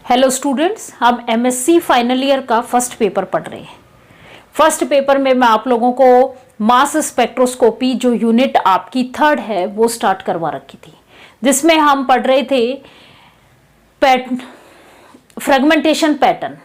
Hello students, हम MSc final year का first paper पढ़ रहे हैं। फर्स्ट पेपर में मैं आप लोगों को मास स्पेक्ट्रोस्कोपी जो यूनिट आपकी थर्ड है वो स्टार्ट करवा रखी थी, जिसमें हम पढ़ रहे थे फ्रेगमेंटेशन पैटर्न।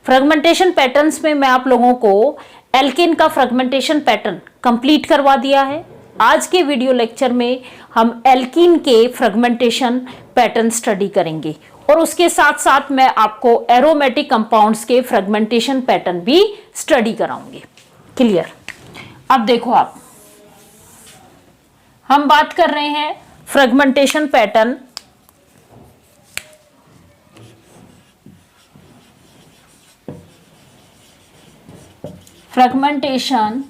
फ्रेगमेंटेशन पैटर्न्स में मैं आप लोगों को एल्केन का फ्रेगमेंटेशन पैटर्न कंप्लीट करवा दिया है। आज के वीडियो लेक्चर में हम एल्कीन के फ्रेगमेंटेशन पैटर्न स्टडी करेंगे और उसके साथ साथ मैं आपको एरोमेटिक कंपाउंड्स के फ्रेगमेंटेशन पैटर्न भी स्टडी कराऊंगी। क्लियर? अब देखो आप, हम बात कर रहे हैं fragmentation pattern. Fragmentation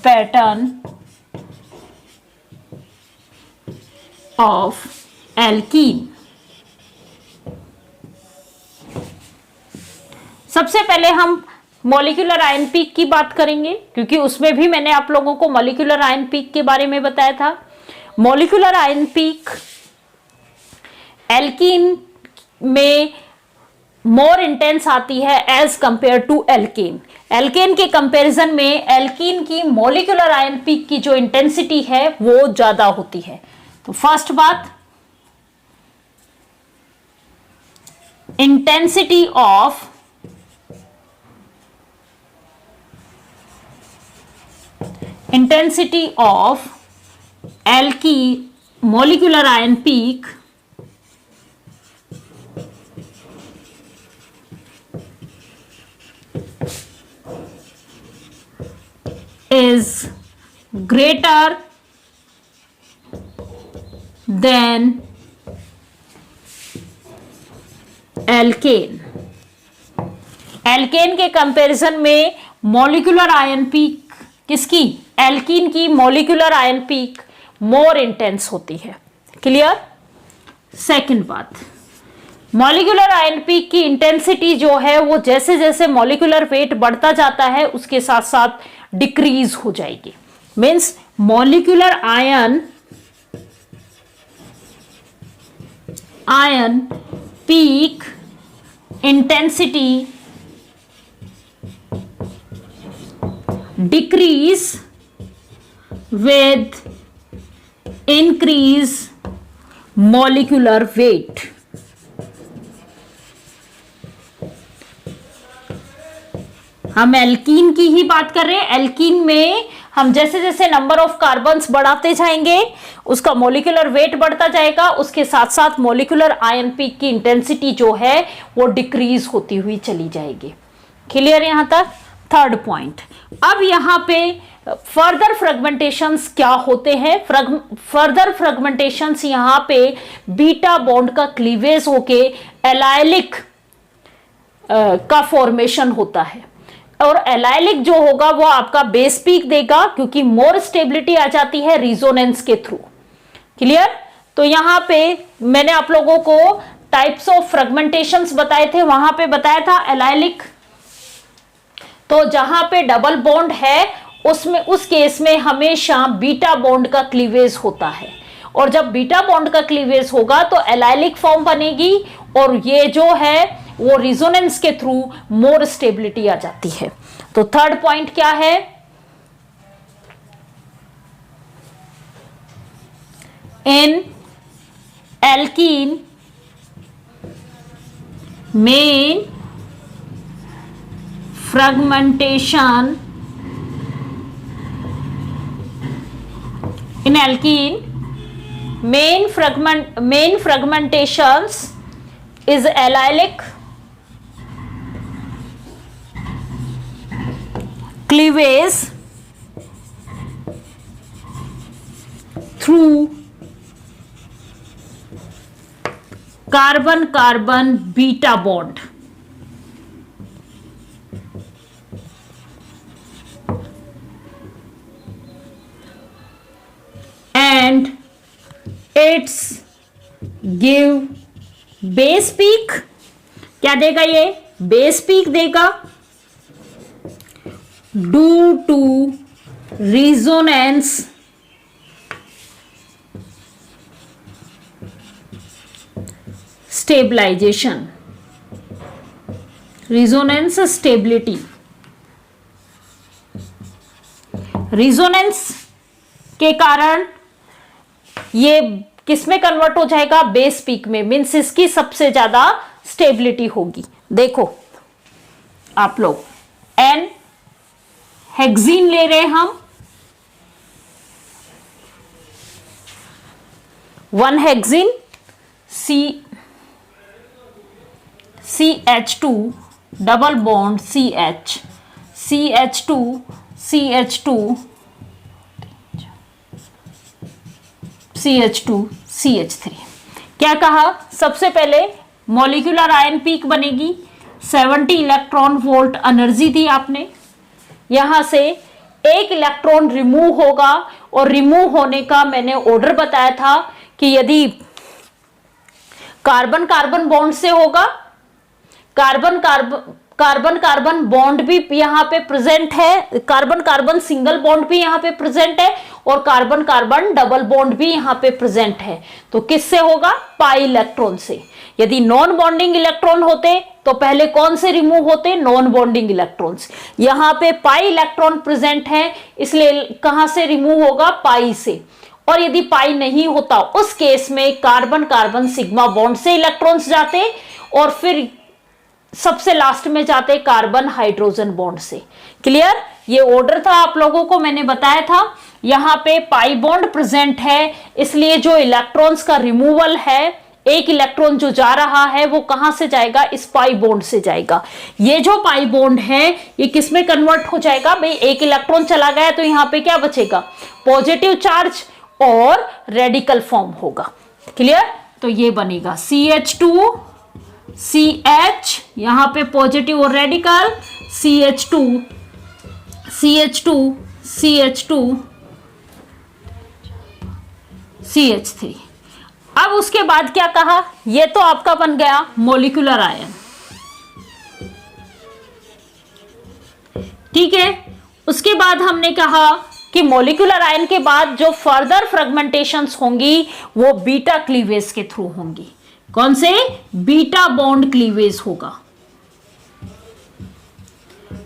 pattern of alkene. सबसे पहले हम मॉलिक्यूलर आयन पीक की बात करेंगे, क्योंकि उसमें भी मैंने आप लोगों को मॉलिक्यूलर आयन पीक के बारे में बताया था। मॉलिक्यूलर आयन पीक एल्कीन में मोर इंटेंस आती है as compare to alkane. Alkane के कंपैरिजन में एल्कीन की मॉलिक्यूलर आयन पीक की जो इंटेंसिटी है वो ज्यादा होती है। तो फर्स्ट बात, इंटेंसिटी ऑफ एल्की molecular ion peak is greater than alkane। Alkane के कंपैरिजन में मॉलिक्यूलर आयन पीक किसकी? एल्कीन की molecular ion peak more intense होती है। क्लियर? सेकंड बात, मॉलिक्यूलर आयन पीक की इंटेंसिटी जो है वो जैसे जैसे मॉलिक्यूलर वेट बढ़ता जाता है उसके साथ साथ डिक्रीज हो जाएगी। Means molecular ion peak intensity decrease with increase molecular weight। हम एल्कीन की ही बात कर रहे हैं। एल्कीन में हम जैसे जैसे नंबर ऑफ कार्बन्स बढ़ाते जाएंगे उसका मॉलिक्यूलर वेट बढ़ता जाएगा, उसके साथ साथ मॉलिक्यूलर आयन पीक की इंटेंसिटी जो है वो डिक्रीज होती हुई चली जाएगी। क्लियर यहां तक? थर्ड पॉइंट, अब यहां पे फर्दर फ्रेगमेंटेशंस क्या होते हैं? फर्दर फ्रेगमेंटेशंस यहां पे बीटा बॉन्ड का क्लीवेज होके एलाइलिक का फॉर्मेशन होता है, और एलाइलिक जो होगा वो आपका बेस पीक देगा, क्योंकि मोर स्टेबिलिटी आ जाती है रिजोनेंस के थ्रू। क्लियर? तो यहां पे मैंने आप लोगों को टाइप्स ऑफ फ्रेगमेंटेशंस बताए थे, वहां पे बताया था एलाइलिक। तो जहां पे डबल बॉन्ड है उसमें, उस केस में हमेशा बीटा बॉन्ड का क्लीवेज होता है, और जब बीटा बॉन्ड का क्लीवेज होगा तो एलाइलिक फॉर्म बनेगी, और ये जो है वो रिजोनेंस के थ्रू मोर स्टेबिलिटी आ जाती है। तो थर्ड पॉइंट क्या है? इन एल्कीन मेन fragmentation in alkene main fragmentations is allylic cleavage through carbon carbon beta bond। and its give base peak। क्या देगा ये? बेस पीक देगा due to resonance stabilisation, resonance stability. Resonance के कारण ये किसमें कन्वर्ट हो जाएगा? बेस पीक में, मीन्स इसकी सबसे ज्यादा स्टेबिलिटी होगी। देखो आप लोग एन हेक्सीन ले रहे हैं हम, 1 hexene CH2 double bond CH2 CH3। क्या कहा? सबसे पहले मॉलिक्यूलर आयन पीक बनेगी, 70 इलेक्ट्रॉन वोल्ट एनर्जी दी आपने, यहां से एक इलेक्ट्रॉन रिमूव होगा, और रिमूव होने का मैंने ऑर्डर बताया था कि यदि कार्बन कार्बन बॉन्ड से होगा, कार्बन कार्बन बॉन्ड भी यहां पे प्रेजेंट है, कार्बन कार्बन सिंगल बॉन्ड भी यहां पे प्रेजेंट है, और कार्बन कार्बन डबल बॉन्ड भी यहां पे प्रेजेंट है, तो किससे होगा? पाई इलेक्ट्रॉन से। यदि नॉन बॉन्डिंग इलेक्ट्रॉन होते तो पहले कौन से रिमूव होते? Non bonding electrons. यहां पे पाई इलेक्ट्रॉन प्रेजेंट है, इसलिए कहां से रिमूव होगा? पाई से। और यदि पाई नहीं होता उस केस में कार्बन कार्बन सिग्मा बॉन्ड से इलेक्ट्रॉन्स जाते, और फिर सबसे लास्ट में जाते कार्बन हाइड्रोजन बॉन्ड से। क्लियर? ये ऑर्डर था, आप लोगों को मैंने बताया था। यहां पे पाई बॉन्ड प्रेजेंट है, इसलिए जो इलेक्ट्रॉन्स का रिमूवल है, एक इलेक्ट्रॉन जो जा रहा है वो कहां से जाएगा? इस पाई बॉन्ड से जाएगा। ये जो पाई बॉन्ड है ये किस में कन्वर्ट हो जाएगा? भाई एक इलेक्ट्रॉन चला गया तो यहां पे क्या बचेगा? पॉजिटिव चार्ज और रेडिकल फॉर्म होगा। क्लियर? तो ये बनेगा CH2 CH, यहां पे पॉजिटिव और रेडिकल, CH2 CH3। अब उसके बाद क्या कहा? ये तो आपका बन गया मॉलिक्यूलर आयन, ठीक है। उसके बाद हमने कहा कि मॉलिक्यूलर आयन के बाद जो फर्दर फ्रेगमेंटेशंस होंगी वो बीटा क्लीवेज के थ्रू होंगी। कौन से? बीटा बॉन्ड क्लीवेज होगा।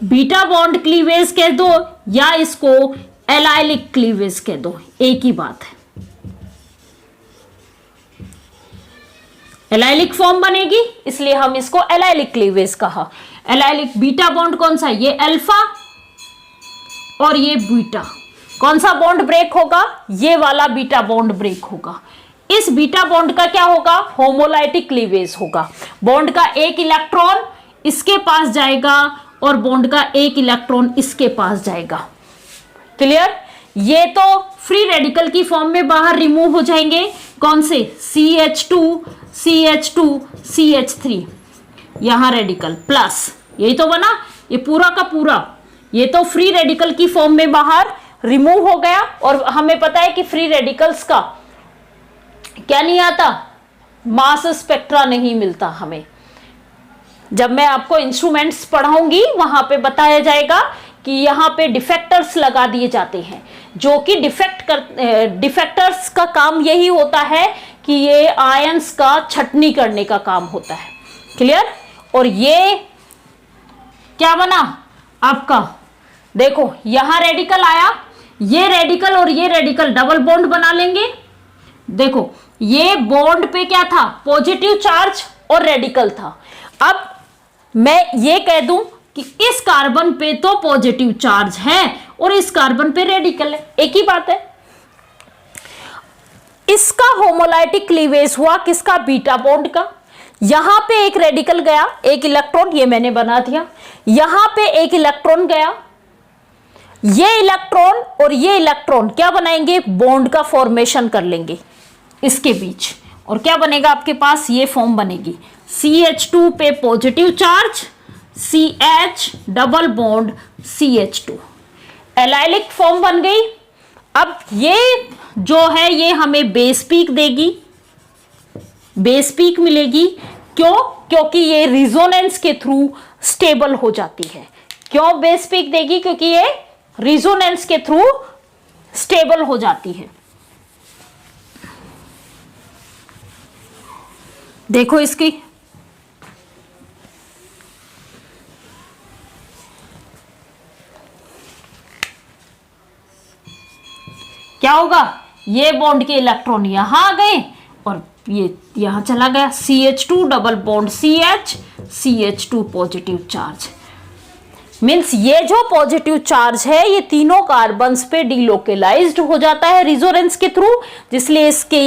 बीटा बॉन्ड क्लीवेज कह दो या इसको एलाइलिक क्लीवेज कह दो, एक ही बात है। एलाइलिक फॉर्म बनेगी, इसलिए हम इसको एलाइलिक क्लीवेज कहा। एलाइलिक बीटा बॉन्ड कौन सा? ये अल्फा और ये बीटा। कौन सा बॉन्ड ब्रेक होगा? ये वाला बीटा बॉन्ड ब्रेक होगा। इस बीटा बॉन्ड का क्या होगा? होमोलाइटिक क्लीवेज होगा। बॉन्ड का एक इलेक्ट्रॉन इसके पास जाएगा और बॉन्ड का एक इलेक्ट्रॉन इसके पास जाएगा। क्लियर? ये तो फ्री रेडिकल की फॉर्म में बाहर रिमूव हो जाएंगे। कौन से? CH2 CH3, यहां रेडिकल प्लस, यही तो बना, ये पूरा का पूरा, ये तो फ्री रेडिकल की फॉर्म में बाहर रिमूव हो गया। और हमें पता है कि फ्री रेडिकल्स का क्या नहीं आता? मास स्पेक्ट्रा नहीं मिलता हमें। जब मैं आपको इंस्ट्रूमेंट्स पढ़ाऊंगी वहां पे बताया जाएगा कि यहां पे डिफेक्टर्स लगा दिए जाते हैं, जो कि डिफेक्टर्स का काम यही होता है कि ये आयंस का छटनी करने का काम होता है। क्लियर? और ये क्या बना आपका? देखो यहां रेडिकल आया, ये रेडिकल और ये रेडिकल डबल बॉन्ड बना लेंगे। देखो ये बॉन्ड पे क्या था? पॉजिटिव चार्ज और रेडिकल था। अब मैं ये कह दूं कि इस कार्बन पे तो पॉजिटिव चार्ज है और इस कार्बन पे रेडिकल है, एक ही बात है। इसका होमोलाइटिक क्लीवेज हुआ किसका? बीटा बॉन्ड का। यहां पे एक रेडिकल गया, एक इलेक्ट्रॉन, ये मैंने बना दिया। यहां पे एक इलेक्ट्रॉन गया, ये इलेक्ट्रॉन और ये इलेक्ट्रॉन क्या बनाएंगे? बॉन्ड का फॉर्मेशन कर लेंगे इसके बीच, और क्या बनेगा आपके पास? ये फॉर्म बनेगी। CH2 पे positive charge, CH double bond CH2, allylic form बन गई। अब ये जो है ये हमें बेस पीक देगी, बेस पीक मिलेगी। क्यों? क्योंकि ये रिजोनेंस के थ्रू स्टेबल हो जाती है। क्यों बेस पीक देगी? क्योंकि ये रिजोनेंस के थ्रू स्टेबल हो जाती है। देखो इसकी, क्या होगा, ये बॉन्ड के इलेक्ट्रॉन यहां आ गए और ये यहां चला गया, CH2 double bond CH2 positive charge. Means ये जो पॉजिटिव चार्ज है ये तीनों कार्बन्स पे डिलोकेलाइज्ड हो जाता है रेजोनेंस के थ्रू, जिसलिए इसके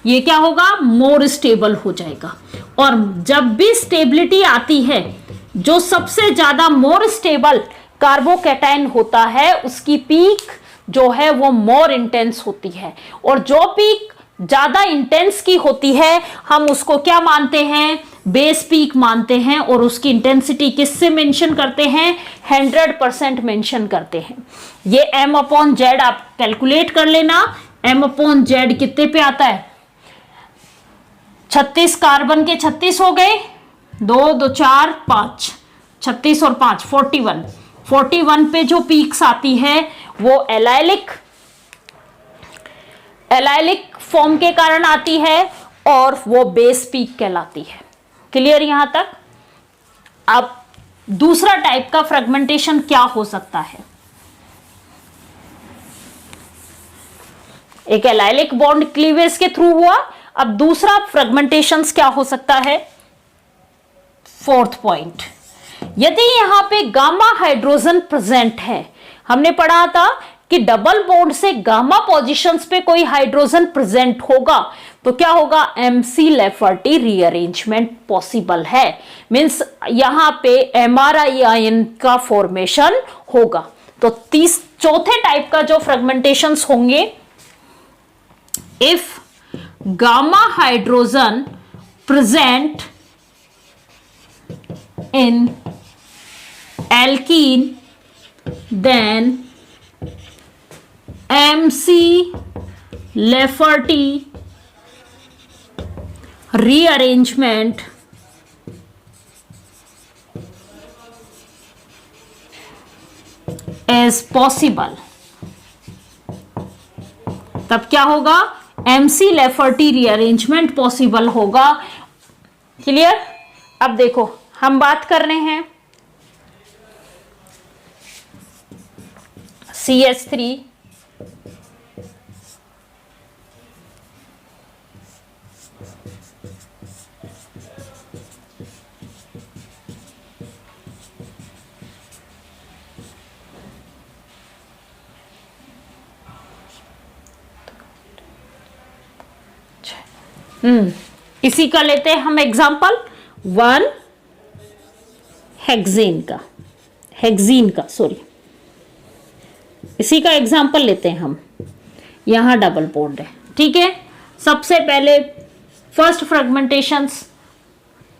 ये क्या होगा, मोर स्टेबल हो जाएगा। और जब भी स्टेबिलिटी आती है, जो सबसे ज्यादा मोर स्टेबल कार्बोकैटायन होता है उसकी पीक जो है वो मोर इंटेंस होती है, और जो पीक ज्यादा इंटेंस की होती है हम उसको क्या मानते हैं, बेस पीक मानते हैं, और उसकी इंटेंसिटी किससे मेंशन करते हैं, 100% मेंशन करते हैं। ये M/Z आप कैलकुलेट कर लेना, M/Z कितने पे आता है, 36 कार्बन के 36 हो गए, 2 2 4 5, 36 और 5 41 पे जो पीक्स आती है वो एलाइलिक फॉर्म के कारण आती है और वो बेस पीक कहलाती है। क्लियर यहां तक। अब दूसरा टाइप का फ्रेगमेंटेशन क्या हो सकता है, एक एलाइलिक बॉन्ड क्लीवेज के थ्रू हुआ, अब दूसरा फ्रेगमेंटेशन क्या हो सकता है, फोर्थ पॉइंट, यदि यहां पे गामा हाइड्रोजन प्रेजेंट है, हमने पढ़ा था कि डबल बॉन्ड से गामा पोजीशंस पे कोई हाइड्रोजन प्रेजेंट होगा तो क्या होगा, MC-Lafferty रीअरेंजमेंट पॉसिबल है। मींस यहां पे MRI आयन का फॉर्मेशन होगा। तो चौथे टाइप का जो फ्रेगमेंटेशंस होंगे, if gamma hydrogen present in alkene then MC-Lafferty rearrangement is possible। तब क्या होगा, MC-Lafferty rearrangement पॉसिबल होगा। क्लियर। अब देखो हम बात कर रहे हैं CH3 इसी का लेते हैं हम एग्जांपल, 1 हेक्सेन का सॉरी, इसी का एग्जांपल लेते हैं हम। यहां डबल बॉन्ड है, ठीक है। सबसे पहले फर्स्ट फ्रेगमेंटेशंस,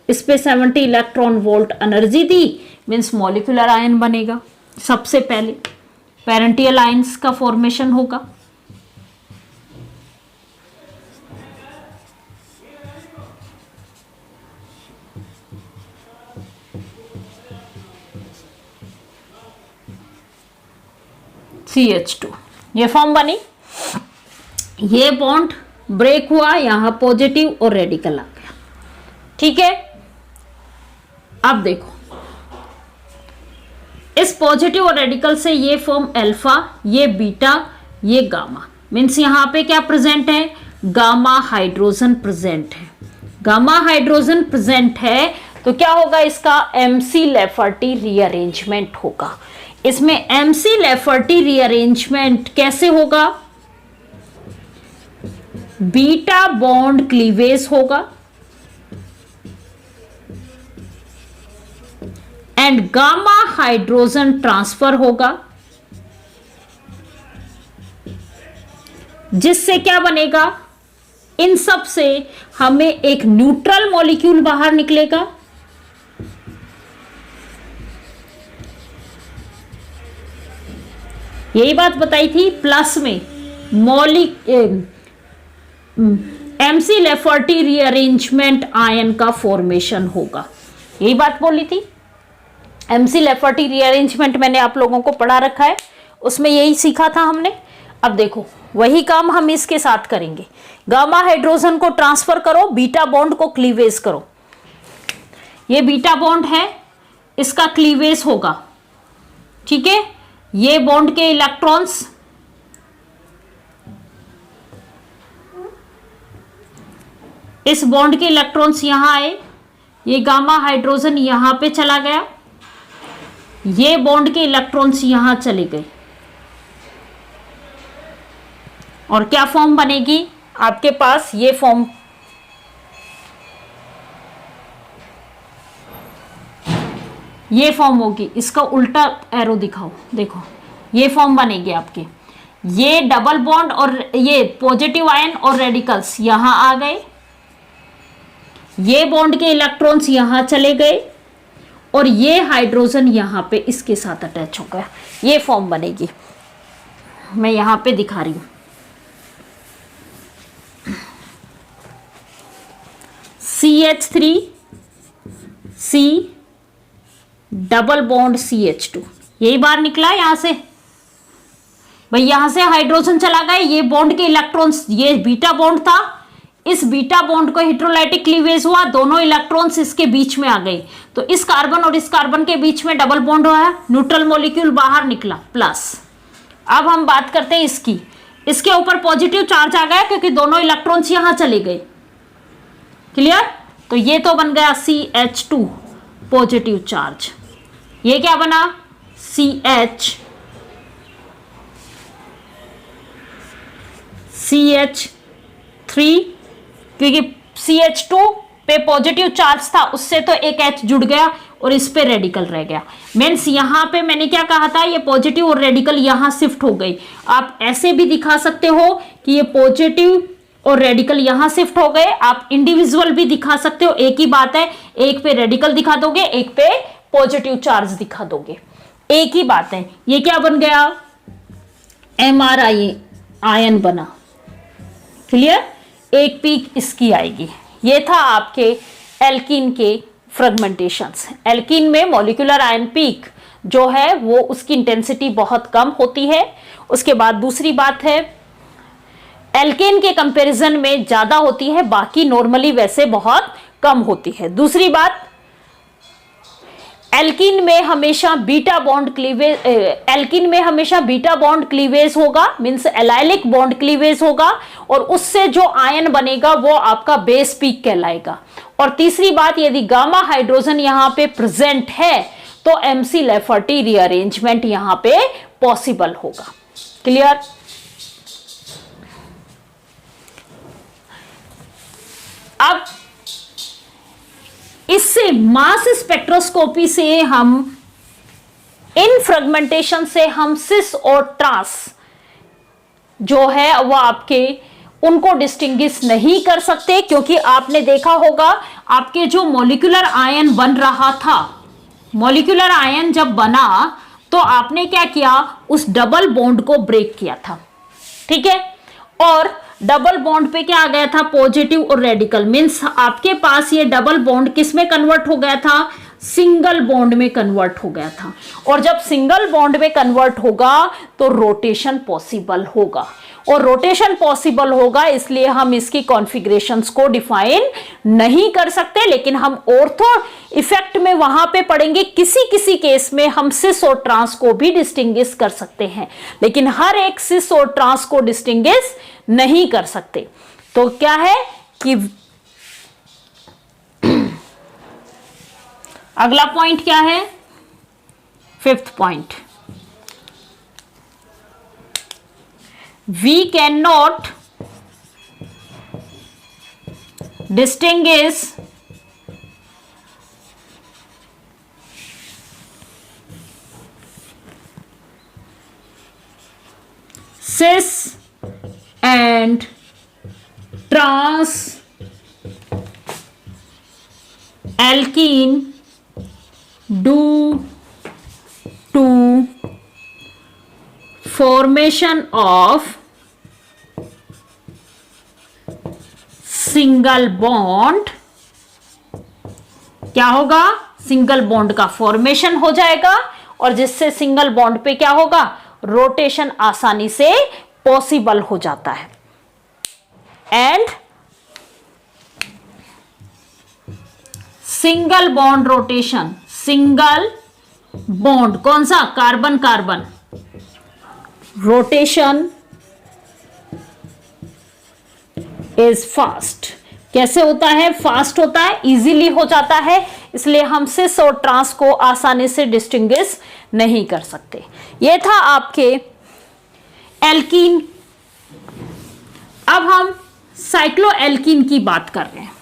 इस पे 70 इलेक्ट्रॉन वोल्ट एनर्जी दी, मींस मॉलिक्यूलर आयन बनेगा। सबसे पहले पेरेंटियल आयंस का फॉर्मेशन होगा। CH2 ये फॉर्म बनी, ये बॉन्ड ब्रेक हुआ, यहां पॉजिटिव और रेडिकल आ गया, ठीक है। अब देखो इस पॉजिटिव और रेडिकल से ये फॉर्म अल्फा, ये बीटा, ये गामा, मीन्स यहां पे क्या प्रेजेंट है, गामा हाइड्रोजन प्रेजेंट है। गामा हाइड्रोजन प्रेजेंट है तो क्या होगा, इसका MC-Lafferty रीअरेंजमेंट होगा। इसमें MC-Lafferty रीअरेंजमेंट कैसे होगा, बीटा बॉन्ड क्लीवेज होगा एंड गामा हाइड्रोजन ट्रांसफर होगा, जिससे क्या बनेगा, इन सब से हमें एक न्यूट्रल मॉलिक्यूल बाहर निकलेगा। यही बात बताई थी, प्लस में MC-Lafferty रीअरेंजमेंट आयन का फॉर्मेशन होगा। यही बात बोली थी। MC-Lafferty रीअरेंजमेंट मैंने आप लोगों को पढ़ा रखा है, उसमें यही सीखा था हमने। अब देखो वही काम हम इसके साथ करेंगे। गामा हाइड्रोजन को ट्रांसफर करो, बीटा बॉन्ड को क्लीवेज करो। ये बीटा बॉन्ड है, इसका क्लीवेज होगा, ठीक है। ये बॉन्ड के इलेक्ट्रॉन्स इस बॉन्ड के इलेक्ट्रॉन्स यहां आए, ये गामा हाइड्रोजन यहां पे चला गया, ये बॉन्ड के इलेक्ट्रॉन्स यहां चले गए, और क्या फॉर्म बनेगी आपके पास, ये फॉर्म, ये फॉर्म होगी। इसका उल्टा एरो दिखाओ, देखो ये फॉर्म बनेगी आपके। ये डबल बॉन्ड और ये पॉजिटिव आयन और रेडिकल्स यहां आ गए, ये बॉन्ड के इलेक्ट्रॉन्स यहां चले गए, और ये हाइड्रोजन यहां पे इसके साथ अटैच हो गया, ये फॉर्म बनेगी। मैं यहां पे दिखा रही हूं, CH3 C double bond CH2, यही बाहर निकला यहां से भाई। यहां से हाइड्रोजन चला गया, ये बॉन्ड के इलेक्ट्रॉन्स, ये बीटा बॉन्ड था, इस बीटा बॉन्ड को हेटेरोलाइटिक क्लीवेज हुआ, दोनों इलेक्ट्रॉन्स इसके बीच में आ गए, तो इस कार्बन और इस कार्बन के बीच में डबल बॉन्ड हुआ, न्यूट्रल मॉलिक्यूल बाहर निकला प्लस। अब हम बात करते हैं इसकी, इसके ऊपर पॉजिटिव चार्ज आ गया क्योंकि दोनों इलेक्ट्रॉन्स यहां चले गए, क्लियर। तो ये तो बन गया CH2 पॉजिटिव चार्ज, ये क्या बना CH3, क्योंकि CH2 पे पॉजिटिव चार्ज था, उससे तो एक H जुड़ गया और इस पे रेडिकल रह गया। मीन्स यहां पे मैंने क्या कहा था, ये पॉजिटिव और रेडिकल यहां शिफ्ट हो गई। आप ऐसे भी दिखा सकते हो कि ये पॉजिटिव और रेडिकल यहां शिफ्ट हो गए, आप इंडिविजुअल भी दिखा सकते हो, एक ही बात है, एक पे रेडिकल दिखा दोगे, एक पे पॉजिटिव चार्ज दिखा दोगे, एक ही बात है। ये क्या बन गया, MR आयन बना, क्लियर। एक पीक इसकी आएगी। ये था आपके एल्कीन के फ्रेगमेंटेशंस। एल्कीन में मॉलिक्यूलर आयन पीक जो है वो उसकी इंटेंसिटी बहुत कम होती है। उसके बाद दूसरी बात है, एल्केन के कंपैरिजन में ज्यादा होती है, बाकी नॉर्मली वैसे बहुत कम होती है। दूसरी बात, एल्कीन में हमेशा बीटा बॉन्ड क्लीवेज, एल्कीन में हमेशा बीटा बॉन्ड क्लीवेज होगा, मींस एलाइलिक बॉन्ड क्लीवेज होगा, और उससे जो आयन बनेगा वो आपका बेस पीक कहलाएगा। और तीसरी बात, यदि गामा हाइड्रोजन यहां पे प्रेजेंट है तो MC लेफर्टी रीअरेंजमेंट यहां पे पॉसिबल होगा, क्लियर। अब इससे मास स्पेक्ट्रोस्कोपी से हम इन फ्रेगमेंटेशन से हम सिस और ट्रांस जो है वो आपके उनको डिस्टिंग्विश नहीं कर सकते, क्योंकि आपने देखा होगा आपके जो मॉलिक्यूलर आयन बन रहा था, मॉलिक्यूलर आयन जब बना तो आपने क्या किया, उस डबल बॉन्ड को ब्रेक किया था, ठीक है। और डबल बॉन्ड पे क्या आ गया था, पॉजिटिव और रेडिकल, मींस आपके पास ये डबल बॉन्ड किस में कन्वर्ट हो गया था, सिंगल बॉन्ड में कन्वर्ट हो गया था। और जब सिंगल बॉन्ड में कन्वर्ट होगा तो रोटेशन पॉसिबल होगा, और रोटेशन पॉसिबल होगा इसलिए हम इसकी कॉन्फ़िगरेशंस को डिफाइन नहीं कर सकते, लेकिन हम ऑर्थो इफेक्ट में वहां पे पढ़ेंगे। किसी किसी केस में हम सिस और ट्रांस को भी डिस्टिंग्विश कर सकते हैं, लेकिन हर एक सिस और ट्रांस को डिस्टिंग्विश नहीं कर सकते। तो क्या है कि अगला पॉइंट क्या है, fifth point, we cannot distinguish cis and trans alkene due to formation of single bond. क्या होगा, सिंगल बॉन्ड का फॉर्मेशन हो जाएगा, और जिससे सिंगल बॉन्ड पे क्या होगा, रोटेशन आसानी से पॉसिबल हो जाता है। And single bond rotation, single bond कौन सा, carbon carbon rotation is fast. कैसे होता है, फास्ट होता है, इजीली हो जाता है, इसलिए हम सिस और ट्रांस को आसानी से डिस्टिंग्विश नहीं कर सकते। यह था आपके एल्कीन। अब हम साइक्लोएल्कीन की बात कर रहे हैं।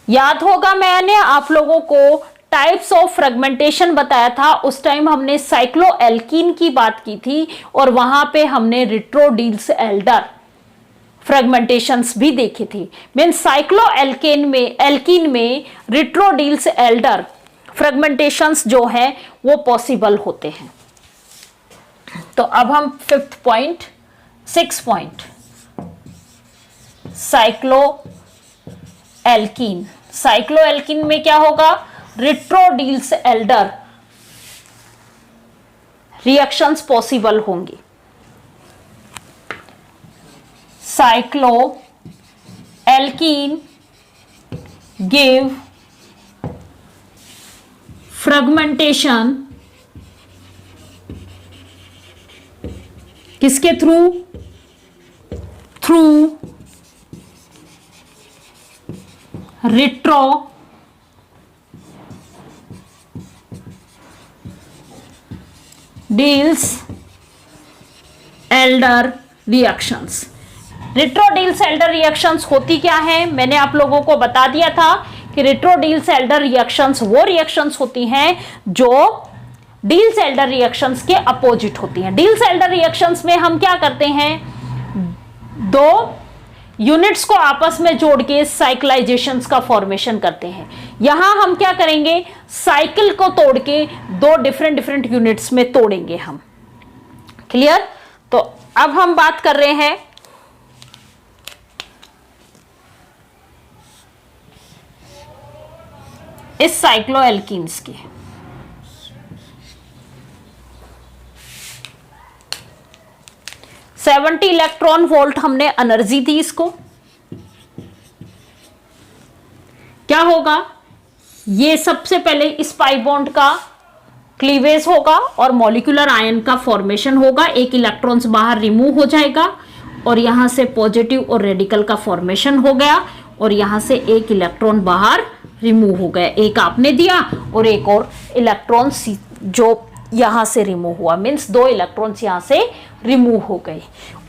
याद होगा मैंने आप लोगों को टाइप्स ऑफ फ्रेगमेंटेशन बताया था, उस टाइम हमने साइक्लोएल्कीन की बात की थी और वहां पे हमने रिट्रोडील्स एल्डर फ्रेगमेंटेशंस भी देखी थी। मीन एल्कीन में रिट्रोडील्स एल्डर फ्रेगमेंटेशंस जो है वो पॉसिबल होते हैं। तो अब हम 6 पॉइंट साइक्लोएल्कीन में क्या होगा, रिट्रोडील्स एल्डर रिएक्शंस पॉसिबल होंगी। साइक्लोएल्कीन गिव फ्रेगमेंटेशन किसके थ्रू, retro Diels Alder reactions. Retro Diels Alder reactions होती क्या है, मैंने आप लोगों को बता दिया था कि रिट्रोडील्स एल्डर रिएक्शंस वो रिएक्शंस होती हैं जो डील्स एल्डर रिएक्शंस के अपोजिट होती हैं। डील्स एल्डर रिएक्शंस में हम क्या करते हैं, दो यूनिट्स को आपस में जोड़ के साइक्लाइजेशंस का फॉर्मेशन करते हैं। यहां हम क्या करेंगे, साइकिल को तोड़ के दो डिफरेंट यूनिट्स में तोड़ेंगे हम। क्लियर। तो अब हम बात कर रहे हैं इस साइक्लोएल्कीन्स की। सेवेंटी इलेक्ट्रॉन वोल्ट हमने एनर्जी दी इसको। क्या होगा, ये सबसे इस पाई बॉन्ड का क्लीवेज होगा और मॉलिक्यूलर आयन का फॉर्मेशन होगा। एक इलेक्ट्रॉन्स बाहर रिमूव हो जाएगा और यहां से पॉजिटिव और रेडिकल का फॉर्मेशन हो गया और यहां से एक इलेक्ट्रॉन बाहर रिमूव हो गया। एक आपने दिया और एक और इलेक्ट्रॉन जो यहां से रिमूव हुआ, मीन्स दो इलेक्ट्रॉन्स यहां से रिमूव हो गए।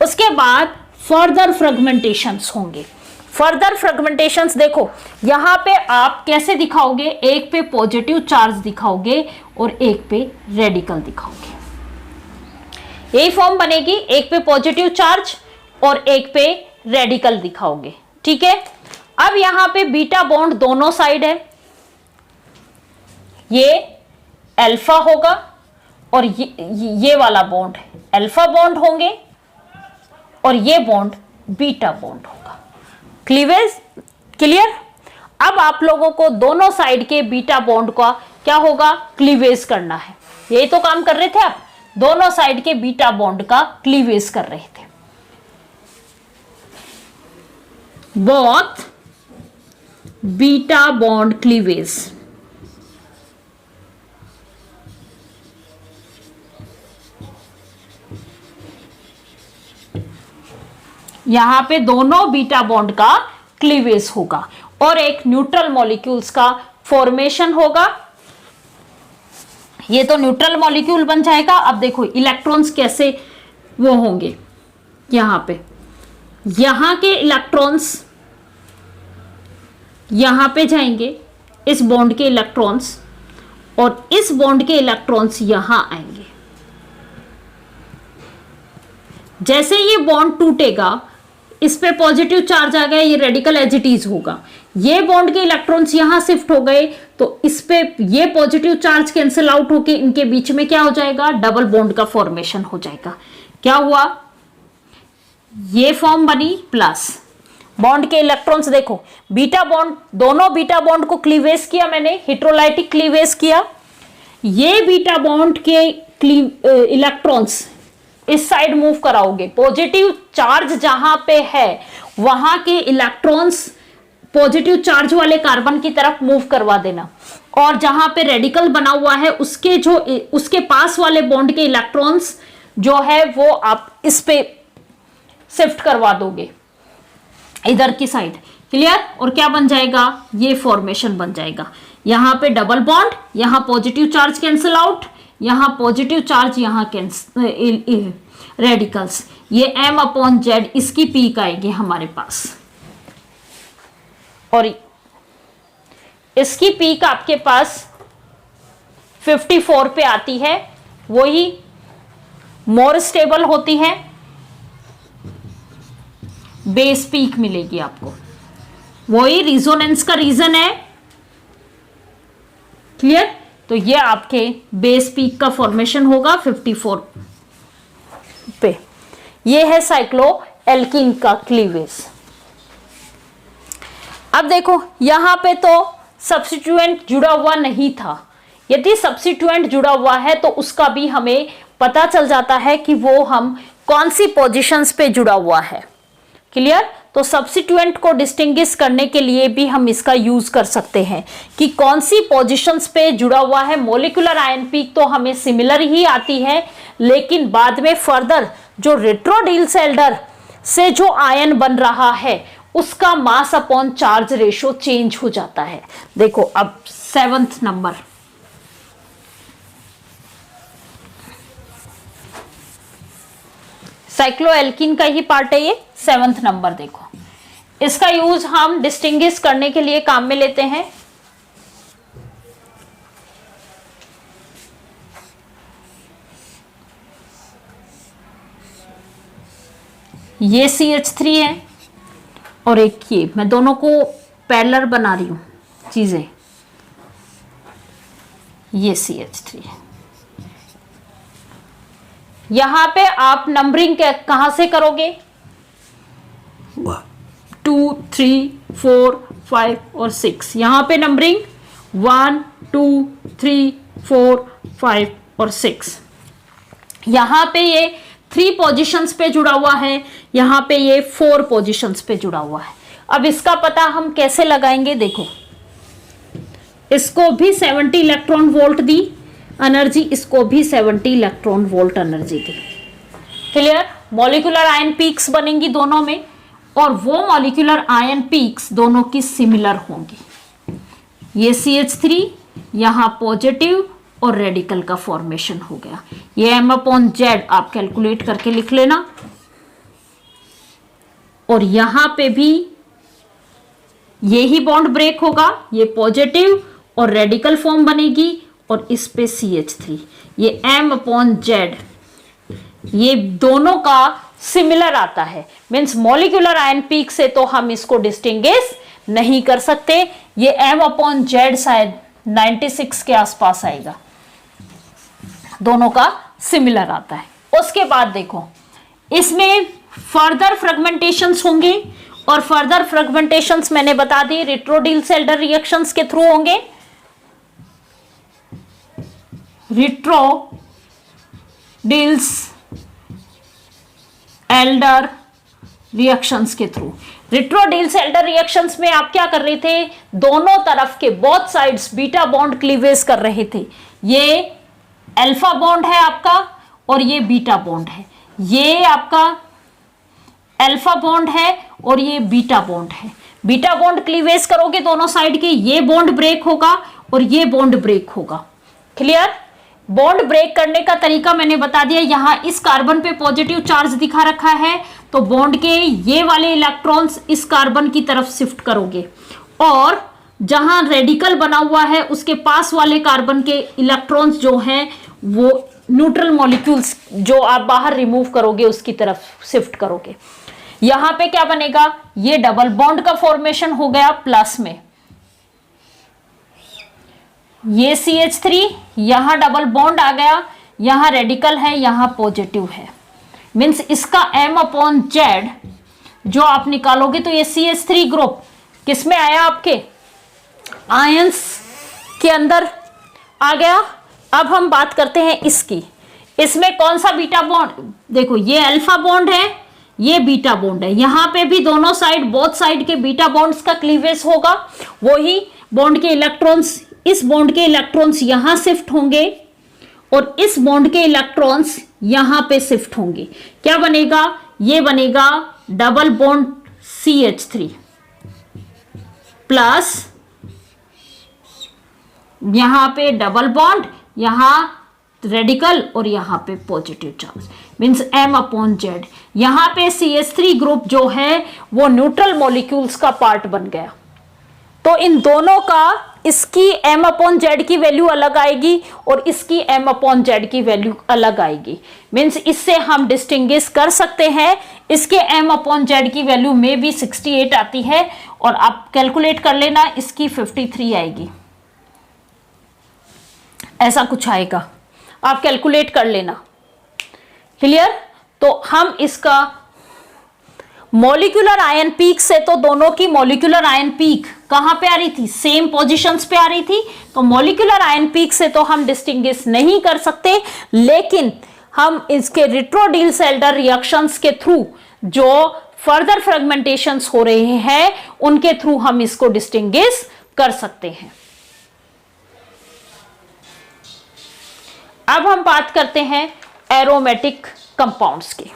उसके बाद फर्दर फ्रेगमेंटेशंस होंगे। फर्दर फ्रेगमेंटेशंस देखो यहां पे आप कैसे दिखाओगे, एक पे पॉजिटिव चार्ज दिखाओगे और एक पे रेडिकल दिखाओगे। यही फॉर्म बनेगी, एक पे पॉजिटिव चार्ज और एक पे रेडिकल दिखाओगे। ठीक है। अब यहां पे बीटा बॉन्ड दोनों साइड है, ये अल्फा होगा और ये वाला बॉन्ड अल्फा बॉन्ड होंगे और ये बॉन्ड बीटा बॉन्ड होगा। Cleavage clear. अब आप लोगों को दोनों साइड के बीटा बॉन्ड का क्या होगा, क्लीवेज करना है। यही तो काम कर रहे थे आप, दोनों साइड के बीटा बॉन्ड का क्लीवेज कर रहे थे। Both beta bond cleavage. यहां पे दोनों बीटा बॉन्ड का क्लीवेज होगा और एक न्यूट्रल मॉलिक्यूल्स का फॉर्मेशन होगा। ये तो न्यूट्रल मॉलिक्यूल बन जाएगा। अब देखो इलेक्ट्रॉन्स कैसे वो होंगे, यहां पे यहां के इलेक्ट्रॉन्स यहां पे जाएंगे, इस बॉन्ड के इलेक्ट्रॉन्स, और इस बॉन्ड के इलेक्ट्रॉन्स यहां आएंगे। जैसे ये बॉन्ड टूटेगा, इस पे पॉजिटिव चार्ज आ गया, ये रेडिकल एज इट इज होगा। ये बॉन्ड के इलेक्ट्रॉन्स यहां शिफ्ट हो गए तो इस पे ये पॉजिटिव चार्ज कैंसिल आउट होके इनके बीच में क्या हो जाएगा, डबल बॉन्ड का फॉर्मेशन हो जाएगा। क्या हुआ, ये फॉर्म बनी प्लस बॉन्ड के इलेक्ट्रॉन्स देखो बीटा बॉन्ड, दोनों बीटा बॉन्ड को क्लीवेज किया मैंने, हेटेरोलाइटिक क्लीवेज किया। ये बीटा बॉन्ड के इलेक्ट्रॉन्स इस साइड मूव कराओगे, पॉजिटिव चार्ज जहां पे है वहां के इलेक्ट्रॉन्स पॉजिटिव चार्ज वाले कार्बन की तरफ मूव करवा देना, और जहां पे रेडिकल बना हुआ है उसके पास वाले बॉन्ड के इलेक्ट्रॉन्स जो है वो आप इस पे शिफ्ट करवा दोगे इधर की साइड। क्लियर? और क्या बन जाएगा, ये फॉर्मेशन बन जाएगा। यहां पे डबल बॉन्ड, यहां पॉजिटिव चार्ज कैंसिल आउट, यहां पॉजिटिव चार्ज, यहां रेडिकल्स, ये M/Z इसकी पीक आएगी हमारे पास, और इसकी पीक आपके पास 54 पे आती है, वही मोर स्टेबल होती है, बेस पीक मिलेगी आपको, वही रिजोनेंस का रीजन है। क्लियर? तो ये आपके बेस पीक का फॉर्मेशन होगा 54 पे। ये है साइक्लोएल्कीन का क्लीवेज। अब देखो यहां पे तो सब्स्टिट्यूएंट जुड़ा हुआ नहीं था, यदि सब्स्टिट्यूएंट जुड़ा हुआ है तो उसका भी हमें पता चल जाता है कि वो हम कौन सी पोजीशंस पे जुड़ा हुआ है। क्लियर? तो सब्स्टिट्यूएंट को डिस्टिंग्विश करने के लिए भी हम इसका यूज कर सकते हैं कि कौन सी पोजीशंस पे जुड़ा हुआ है। मॉलिक्यूलर आयन पीक तो हमें सिमिलर ही आती है, लेकिन बाद में फर्दर जो रेट्रोडिल सेल्डर से जो आयन बन रहा है उसका mass upon charge ratio change हो जाता है। देखो अब 7th नंबर, साइक्लोएल्कीन का ही पार्ट है ये, 7th नंबर। देखो इसका यूज हम डिस्टिंग्विश करने के लिए काम में लेते हैं। ये CH3 है और एक ये, मैं दोनों को पैरेलल बना रही हूं चीजें। ये CH3 है। यहां पे आप नंबरिंग कहां से करोगे, 2, 3, 4, 5 और 6। यहां पे नंबरिंग 1, 2, 3, 4, 5 और 6। यहां पे ये 3 पोजीशंस पे जुड़ा हुआ है, यहां पे ये 4 पोजीशंस पे जुड़ा हुआ है। अब इसका पता हम कैसे लगाएंगे, देखो इसको भी 70 इलेक्ट्रॉन वोल्ट दी एनर्जी, इसको भी 70 इलेक्ट्रॉन वोल्ट एनर्जी दी। क्लियर? मॉलिक्यूलर आयन पीक्स बनेंगी दोनों में, और वो मॉलिक्यूलर आयन पीक्स दोनों की सिमिलर होंगी। ये CH3 यहां पॉजिटिव और रेडिकल का फॉर्मेशन हो गया। ये M/Z आप कैलकुलेट करके लिख लेना, और यहां पे भी ये ही बॉन्ड ब्रेक होगा, ये पॉजिटिव और रेडिकल फॉर्म बनेगी, और इस पे CH3, ये M/Z ये दोनों का सिमिलर आता है। मीन्स मॉलिक्यूलर आयन पीक से तो हम इसको डिस्टिंग्विश नहीं कर सकते। ये M/Z शायद 96 के आसपास आएगा, दोनों का सिमिलर आता है। उसके बाद देखो इसमें फर्दर फ्रेगमेंटेशंस होंगे, और फर्दर फ्रेगमेंटेशंस मैंने बता दी रेट्रोडिल सेल्डर रिएक्शंस के थ्रू होंगे, रेट्रोडिल्स एल्डर रिएक्शंस के थ्रू। रेट्रोडिल्स एल्डर रिएक्शंस में आप क्या कर रहे थे, दोनों तरफ के both sides beta bond cleavage कर रहे थे। ये अल्फा बॉन्ड है आपका और ये बीटा बॉन्ड है, ये आपका अल्फा बॉन्ड है और ये बीटा बॉन्ड है। बीटा बॉन्ड क्लीवेज करोगे दोनों साइड के, ये बॉन्ड ब्रेक होगा और ये बॉन्ड ब्रेक होगा। क्लियर? बॉन्ड ब्रेक करने का तरीका मैंने बता दिया। यहां इस कार्बन पे पॉजिटिव चार्ज दिखा रखा है, तो बॉन्ड के ये वाले इलेक्ट्रॉन्स इस कार्बन की तरफ शिफ्ट करोगे, और जहां रेडिकल बना हुआ है उसके पास वाले कार्बन के इलेक्ट्रॉन्स जो हैं वो न्यूट्रल मॉलिक्यूल्स जो आप बाहर रिमूव करोगे उसकी तरफ शिफ्ट करोगे। यहां पे क्या बनेगा, ये डबल बॉन्ड का फॉर्मेशन हो गया प्लस में, ये CH3 यहां डबल बॉन्ड आ गया, यहां रेडिकल है यहां पॉजिटिव है। मींस इसका M/Z जो आप निकालोगे तो ये CH3 ग्रुप किसमें आया, आपके आयंस के अंदर आ गया। अब हम बात करते हैं इसकी, इसमें कौन सा बीटा बॉन्ड, देखो ये अल्फा बॉन्ड है, ये बीटा बॉन्ड है, यहां पे भी दोनों साइड, बोथ साइड के बीटा बॉन्ड्स का क्लीवेज होगा। वही बॉन्ड के इलेक्ट्रॉन्स, इस बॉन्ड के इलेक्ट्रॉन्स यहां शिफ्ट होंगे और इस बॉन्ड के इलेक्ट्रॉन्स यहां पे शिफ्ट होंगे। क्या बनेगा, ये बनेगा डबल बॉन्ड CH3 प्लस यहां पे डबल बॉन्ड, यहां रेडिकल और यहां पे पॉजिटिव चार्ज, मींस M/Z। यहां पे CH3 ग्रुप जो है वो न्यूट्रल मॉलिक्यूल्स का पार्ट बन गया। तो इन दोनों का, इसकी M/Z की वैल्यू अलग आएगी और इसकी M/Z की वैल्यू अलग आएगी। मींस इससे हम डिस्टिंग्विश कर सकते हैं। इसके M/Z की वैल्यू में भी 68 आती है और आप कैलकुलेट कर लेना, इसकी 53 आएगी, ऐसा कुछ आएगा, आप कैलकुलेट कर लेना। क्लियर? तो हम इसका मॉलिक्यूलर आयन पीक से, तो दोनों की मॉलिक्यूलर आयन पीक कहां पे आ रही थी, सेम पोजीशंस पे आ रही थी, तो मॉलिक्यूलर आयन पीक से तो हम डिस्टिंग्विश नहीं कर सकते, लेकिन हम इसके रिट्रो सेल्डर रिएक्शंस के थ्रू जो फर्दर फ्रेगमेंटेशंस हो रहे हैं उनके थ्रू हम इसको डिस्टिंग्विश कर सकते हैं। अब हम बात करते हैं एरोमेटिक कंपाउंड्स की।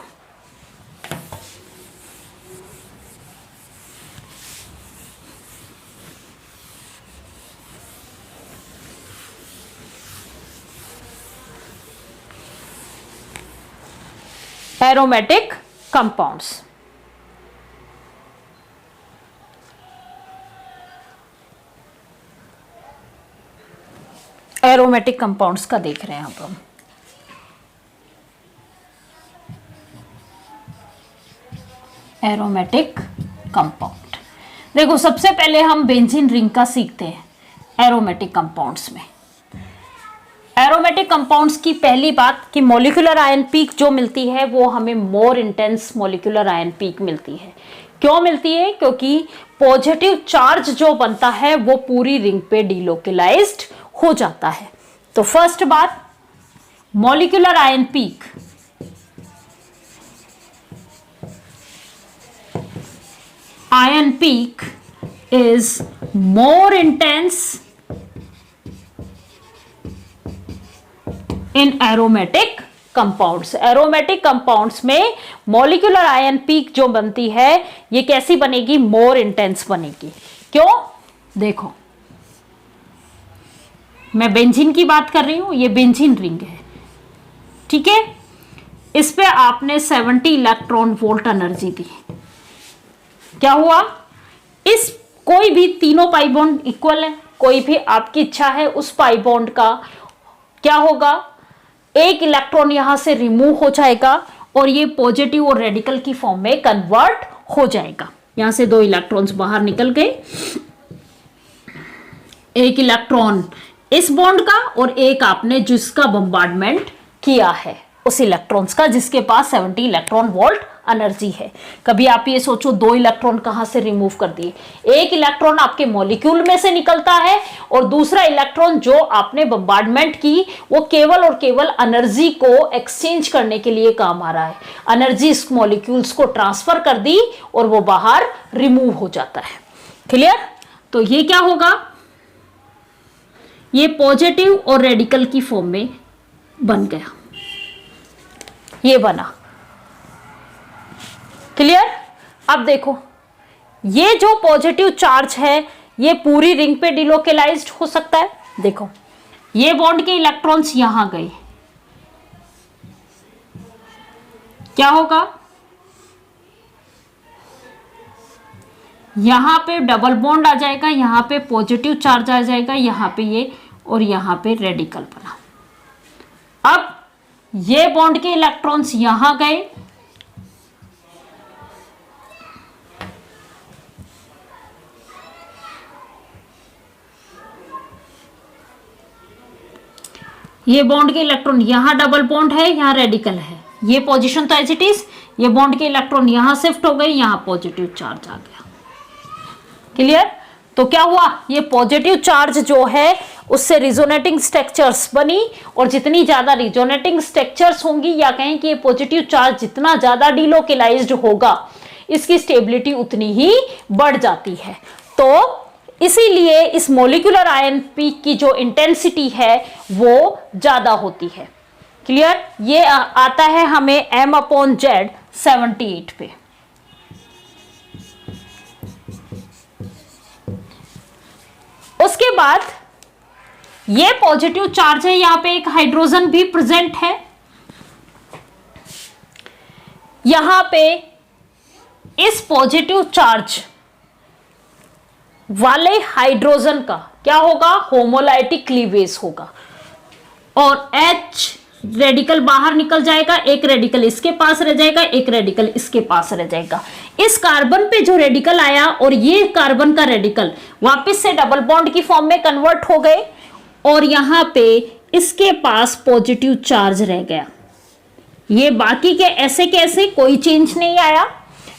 एरोमेटिक कंपाउंड्स, एरोमेटिक कंपाउंड्स का देख रहे हैं अब हम। एरोमेटिक कंपाउंड, देखो सबसे पहले हम बेंजीन रिंग का सीखते हैं एरोमेटिक कंपाउंड्स में। एरोमेटिक कंपाउंड्स की पहली बात कि मॉलिक्यूलर आयन पीक जो मिलती है वो हमें more intense molecular ion peak मिलती है। क्यों मिलती है? क्योंकि पॉजिटिव चार्ज जो बनता है वो पूरी रिंग पे डिलोकलाइज्ड हो जाता है। तो फर्स्ट बात, molecular ion peak is more intense in aromatic compounds। Aromatic compounds में मॉलिक्यूलर आयन पीक जो बनती है ये कैसी बनेगी? मोर इंटेंस बनेगी। क्यों? देखो मैं बेंजीन की बात कर रही हूं, ये बेंजीन रिंग है, ठीक है। इस पे आपने 70 इलेक्ट्रॉन वोल्ट एनर्जी दी, क्या हुआ? इस कोई भी तीनों पाई बॉन्ड इक्वल है, कोई भी आपकी इच्छा है उस पाई बॉन्ड का क्या होगा, एक इलेक्ट्रॉन यहां से रिमूव हो जाएगा और ये पॉजिटिव और रेडिकल की फॉर्म में कन्वर्ट हो जाएगा। यहां से 2 इलेक्ट्रॉन्स बाहर निकल गए, एक इलेक्ट्रॉन इस बॉन्ड का और एक आपने जिसका बम्बार्डमेंट किया है उस इलेक्ट्रॉन्स का जिसके पास 70 इलेक्ट्रॉन वोल्ट एनर्जी है। कभी आप ये सोचो 2 इलेक्ट्रॉन कहां से रिमूव कर दिए, एक इलेक्ट्रॉन आपके मॉलिक्यूल में से निकलता है और दूसरा इलेक्ट्रॉन जो आपने बम्बार्डमेंट की वो केवल और केवल एनर्जी को एक्सचेंज करने के लिए काम आ रहा है। एनर्जी इस मॉलिक्यूल्स को ट्रांसफर कर दी और वो बाहर रिमूव हो जाता है। क्लियर? तो ये क्या होगा, ये पॉजिटिव और रेडिकल की फॉर्म में बन गया, ये बना। क्लियर? अब देखो ये जो पॉजिटिव चार्ज है ये पूरी रिंग पे डिलोकलाइज्ड हो सकता है। देखो ये बॉन्ड के इलेक्ट्रॉन्स यहां गए, क्या होगा, यहां पे डबल बॉन्ड आ जाएगा, यहां पे पॉजिटिव चार्ज आ जाएगा, यहां पे ये और यहां पे रेडिकल बना। अब ये बॉन्ड के इलेक्ट्रॉन्स यहां गए, ये बॉन्ड के इलेक्ट्रॉन यहां डबल बॉन्ड है, यहां रेडिकल है, ये पोजीशन तो एज इट इज, ये बॉन्ड के इलेक्ट्रॉन यहां शिफ्ट हो गए, यहां पॉजिटिव चार्ज आ गया। क्लियर? तो क्या हुआ, ये पॉजिटिव चार्ज जो है उससे रिजोनेटिंग स्ट्रक्चर्स बनी, और जितनी ज्यादा रिजोनेटिंग स्ट्रक्चर्स होंगी, या कहें कि ये पॉजिटिव चार्ज जितना ज्यादा डिलोकेलाइज्ड होगा, इसकी स्टेबिलिटी उतनी ही बढ़ जाती है। तो इसीलिए इस मोलिकुलर आयन पीक की जो इंटेंसिटी है वो ज्यादा होती है। क्लियर? ये आता है हमें M/Z 78 पे। उसके बाद ये पॉजिटिव चार्ज है, यहां पे एक हाइड्रोजन भी प्रेजेंट है। यहां पे इस पॉजिटिव चार्ज वाले हाइड्रोजन का क्या होगा, होमोलाइटिक क्लीवेज होगा, और H रेडिकल बाहर निकल जाएगा, एक रेडिकल इसके पास रह जाएगा, एक रेडिकल इसके पास रह जाएगा। इस कार्बन पे जो रेडिकल आया और ये कार्बन का रेडिकल वापस से डबल बॉन्ड की फॉर्म में कन्वर्ट हो गए, और यहां पे इसके पास पॉजिटिव चार्ज रह गया। ये बाकी के ऐसे कोई चेंज नहीं आया।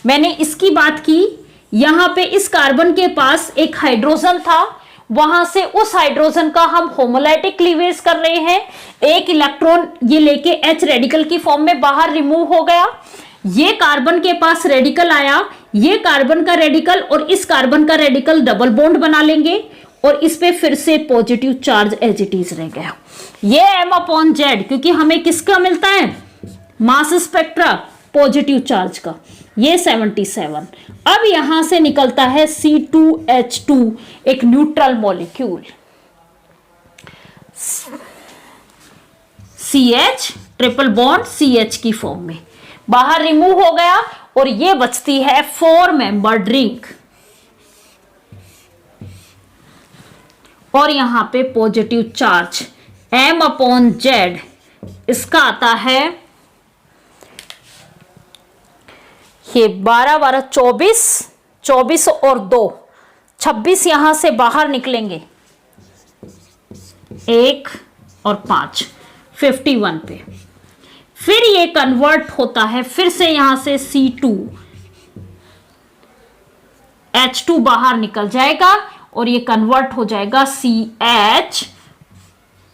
मैंने इसकी बात की, यहां पे इस कार्बन के पास एक हाइड्रोजन था, वहां से उस हाइड्रोजन का हम होमोलाइटिक क्लीवेज कर रहे हैं। एक इलेक्ट्रॉन ये लेके H रेडिकल की फॉर्म में बाहर रिमूव हो गया। ये कार्बन के पास रेडिकल आया, ये कार्बन का रेडिकल और इस कार्बन का रेडिकल डबल बॉन्ड बना लेंगे, और इस पे फिर से positive charge as it is रह गया। ये M/Z, क्योंकि हमें किसका मिलता है, मास स्पेक्ट्रा पॉजिटिव चार्ज का, ये 77। अब यहां से निकलता है C2H2, एक neutral molecule, CH triple bond CH की फॉर्म में बाहर रिमूव हो गया, और ये बचती है 4 मेंबर्ड रिंग, और यहां पे पॉजिटिव चार्ज M/Z, इसका आता है ये 12 12 24, 24 और 2 26, यहां से बाहर निकलेंगे, 1 और 5 51 पे। फिर ये कन्वर्ट होता है, फिर से यहां से C2H2 बाहर निकल जाएगा, और ये कन्वर्ट हो जाएगा CH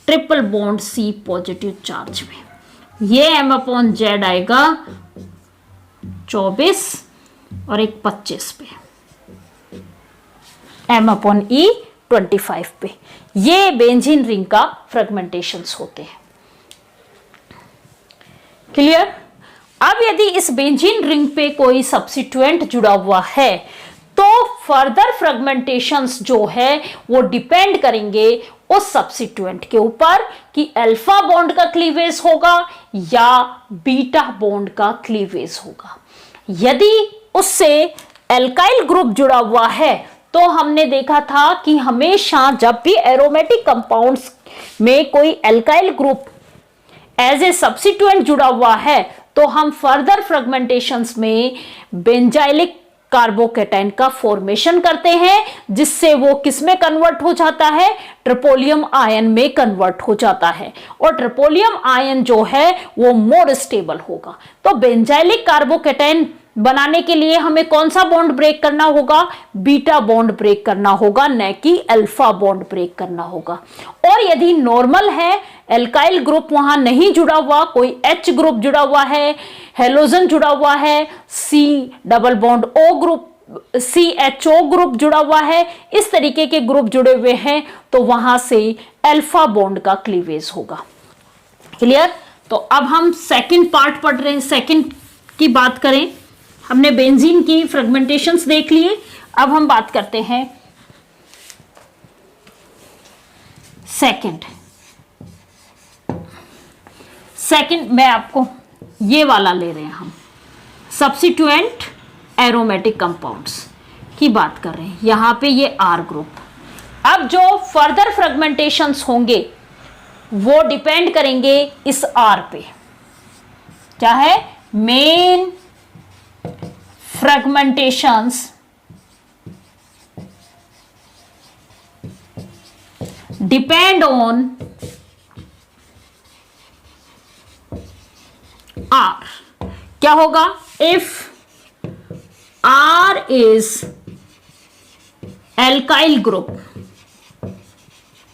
triple bond C positive charge में। ये M/Z आएगा 24 और एक 25 पे, M/E 25 पे। ये बेंजीन रिंग का फ्रेगमेंटेशंस होते हैं। क्लियर? अब यदि इस बेंजीन रिंग पे कोई सब्स्टिट्यूएंट जुड़ा हुआ है, तो फर्दर फ्रेगमेंटेशंस जो है वो डिपेंड करेंगे उस सब्स्टिट्यूएंट के ऊपर कि अल्फा बॉन्ड का क्लीवेज होगा या बीटा बॉन्ड का क्लीवेज होगा। यदि उससे एल्काइल ग्रुप जुड़ा हुआ है, तो हमने देखा था कि हमेशा जब भी एरोमेटिक कंपाउंड्स में कोई alkyl group as a substituent जुड़ा हुआ है, तो हम फर्दर फ्रेगमेंटेशंस में बेंजाइलिक कार्बोकेटाइन का फॉर्मेशन करते हैं, जिससे वो किस में कन्वर्ट हो जाता है, ट्रिपोलियम आयन में कन्वर्ट हो जाता है, और ट्रिपोलियम आयन जो है वो मोर स्टेबल होगा। तो बेंजाइलिक कार्बोकेटाइन बनाने के लिए हमें कौन सा बॉन्ड ब्रेक करना होगा, बीटा बॉन्ड ब्रेक करना होगा, न कि अल्फा बॉन्ड ब्रेक करना होगा। और यदि नॉर्मल है, एल्काइल ग्रुप वहां नहीं जुड़ा हुआ, कोई H ग्रुप जुड़ा हुआ है, हेलोजन जुड़ा हुआ है, C double bond O group, CHO group जुड़ा हुआ है, इस तरीके के ग्रुप जुड़े हुए हैं, तो वहां से अल्फा बॉन्ड का क्लीवेज होगा। क्लियर? तो अब हम सेकंड पार्ट पढ़ रहे हैं। सेकंड की बात करें, हमने बेंजीन की फ्रेगमेंटेशंस देख लिए, अब हम बात करते हैं सेकंड मैं आपको ये वाला ले रहे हैं, हम सब्स्टिट्यूएंट एरोमेटिक कंपाउंड्स की बात कर रहे हैं। यहां पे ये R ग्रुप। अब जो फर्दर फ्रेगमेंटेशंस होंगे वो डिपेंड करेंगे इस R पे, क्या है, मेन फ्रेगमेंटेशंस डिपेंड ऑन R। क्या होगा, if R is alkyl group,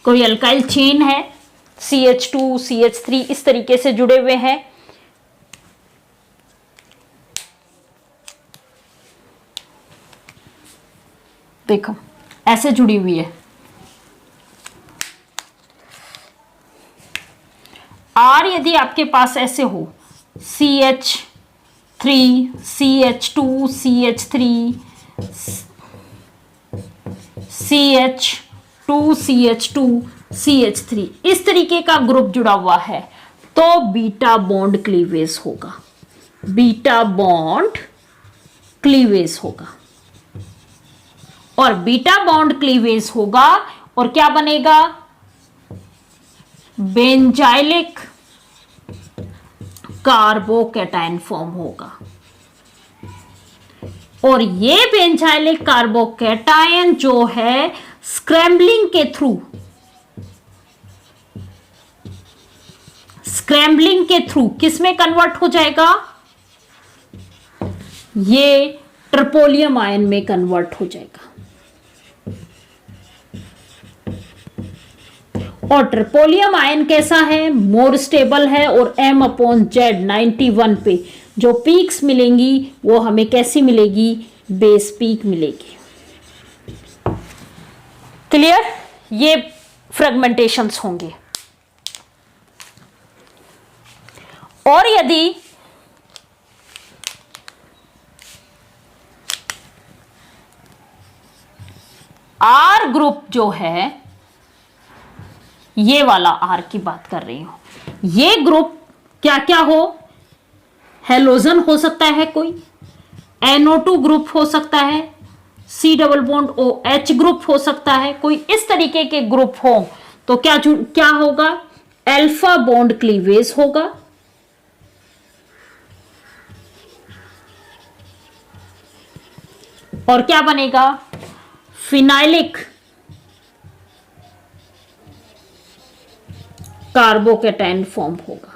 कोई एल्काइल चेन है, CH2 CH3 इस तरीके से जुड़े हुए हैं। देखो ऐसे जुड़ी हुई है। R यदि आपके पास ऐसे हो, CH3 CH2 CH3 CH2 CH2 CH3 इस तरीके का ग्रुप जुड़ा हुआ है तो बीटा बॉन्ड क्लीवेज होगा, बीटा बॉन्ड क्लीवेज होगा। और बीटा बॉन्ड क्लीवेज होगा और क्या बनेगा, बेंजाइलिक कार्बोकैटायन फॉर्म होगा। और ये बेंजाइलिक कार्बोकैटायन जो है स्क्रैम्बलिंग के थ्रू किस में कन्वर्ट हो जाएगा, ये ट्रिपोलियम आयन में कन्वर्ट हो जाएगा। और ट्रिपोलियम आयन कैसा है, मोर स्टेबल है और M/Z 91 पे जो पीक्स मिलेंगी वो हमें कैसी मिलेगी, बेस पीक मिलेगी। क्लियर, ये फ्रेगमेंटेशंस होंगे। और यदि R ग्रुप जो है, ये वाला R की बात कर रही हूं, ये ग्रुप क्या क्या हो, हेलोजन हो सकता है, कोई NO2 ग्रुप हो सकता है, C+OH ग्रुप हो सकता है, कोई इस तरीके के ग्रुप हो तो क्या होगा, अल्फा बॉन्ड क्लीवेज होगा। और क्या बनेगा, फिनाइलिक कार्बोकैटायन फॉर्म होगा।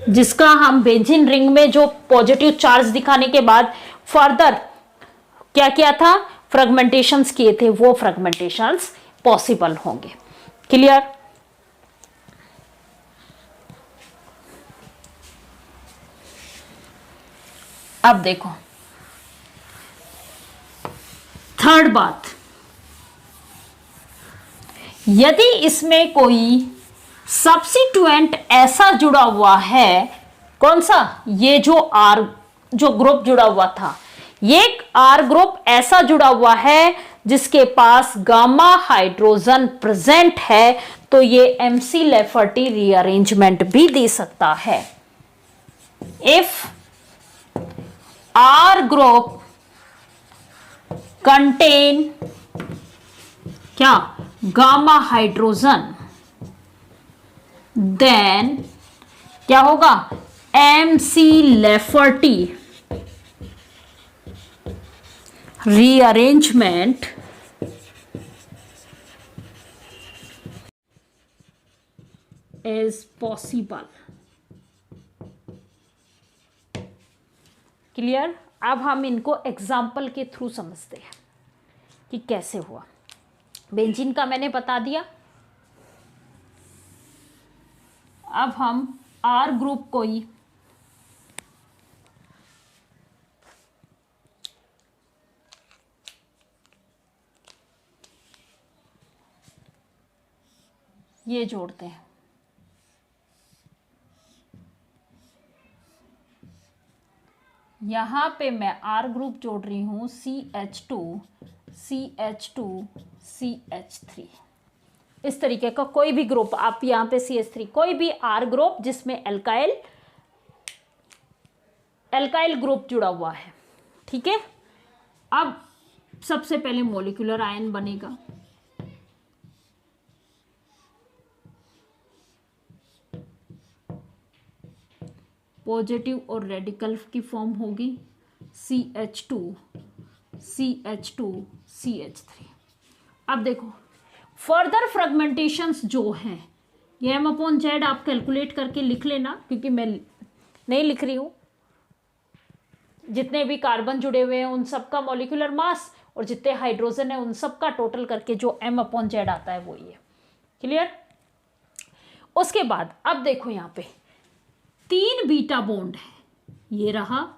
जिसका हम बेंजीन रिंग में जो पॉजिटिव चार्ज दिखाने के बाद फर्दर क्या किया था, फ्रेगमेंटेशंस किए थे, वो फ्रेगमेंटेशंस पॉसिबल होंगे। क्लियर, अब देखो थर्ड बात, यदि इसमें कोई सब्स्टिट्यूएंट ऐसा जुड़ा हुआ है, कौन सा, ये जो ग्रुप जुड़ा हुआ था, ये R ग्रुप ऐसा जुड़ा हुआ है जिसके पास गामा हाइड्रोजन प्रेजेंट है, तो ये MC लेफर्टी रीअरेंजमेंट भी दे सकता है। इफ R ग्रुप कंटेन क्या, गामा हाइड्रोजन, देन क्या होगा, MC Lafferty rearrangement is possible. Clear, अब हम इनको एग्जाम्पल के थ्रू समझते हैं कि कैसे हुआ। बेंजीन का मैंने बता दिया, अब हम R ग्रुप को ही ये जोड़ते हैं। यहां पे मैं R ग्रुप जोड़ रही हूं, CH2 CH2 CH3, इस तरीके का कोई भी ग्रुप आप यहां पे CH3, कोई भी R ग्रुप जिसमें एल्काइल ग्रुप जुड़ा हुआ है। ठीक है, अब सबसे पहले मॉलिक्यूलर आयन बनेगा। पॉजिटिव और रेडिकल की फॉर्म होगी CH2 CH2 CH3। अब देखो फर्दर फ्रेगमेंटेशंस जो हैं, ये M/Z आप कैलकुलेट करके लिख लेना, क्योंकि मैं नहीं लिख रही हूं। जितने भी कार्बन जुड़े हुए हैं उन सब का मॉलिक्यूलर मास और जितने हाइड्रोजन है उन सब का टोटल करके जो m/z आता है वो ये। क्लियर? उसके बाद अब देखो यहाँ पे 3 बीटा बॉन्ड है, ये रहा,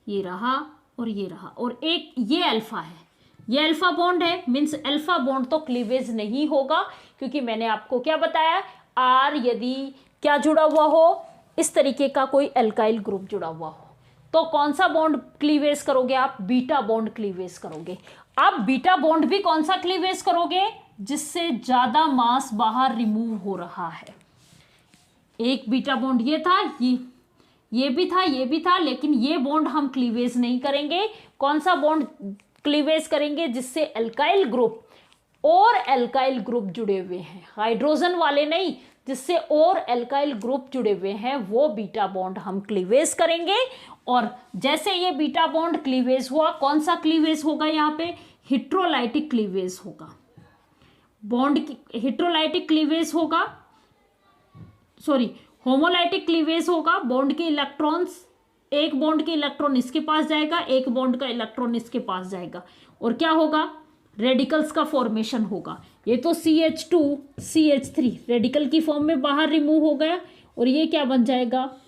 ये रहा और ये रहा, और एक ये अल्फा है, ये अल्फा बॉन्ड है। मीन्स अल्फा बॉन्ड तो क्लीवेज नहीं होगा, क्योंकि मैंने आपको क्या बताया, आर यदि क्या जुड़ा हुआ हो, इस तरीके का कोई अल्काइल ग्रुप जुड़ा हुआ हो, तो कौन सा बॉन्ड क्लीवेज करोगे आप? बीटा बॉन्ड क्लीवेज करोगे। आप बीटा बॉन्ड भी कौन सा क्लीवेज करोगे? जिससे ज्यादा मास बाहर रिमूव हो रहा है। एक बीटा बॉन्ड ये था, ये भी था, ये भी था, लेकिन ये बॉन्ड हम क्लीवेज नहीं करेंगे। कौन सा बॉन्ड क्लीवेज करेंगे? जिससे अल्काइल ग्रुप और अल्काइल ग्रुप जुड़े हुए हैं, हाइड्रोजन वाले नहीं, जिससे और अल्काइल ग्रुप जुड़े हुए हैं, वो बीटा बॉन्ड हम क्लीवेज करेंगे। और जैसे ये बीटा बॉन्ड क्लीवेज हुआ, कौन सा क्लीवेज होगा यहाँ पे? हिट्रोलाइटिक क्लीवेज होगा। बॉन्ड की हिट्रोलाइटिक क्लीवेज होगा, सॉरी होमोलाइटिक क्लीवेज होगा। बॉन्ड के इलेक्ट्रॉन्स, एक बॉन्ड के इलेक्ट्रॉन इसके पास जाएगा, एक बॉन्ड का इलेक्ट्रॉन इसके पास जाएगा, और क्या होगा? रेडिकल्स का फॉर्मेशन होगा। ये तो CH2 CH3 रेडिकल की फॉर्म में बाहर रिमूव हो गया, और ये क्या बन जाएगा?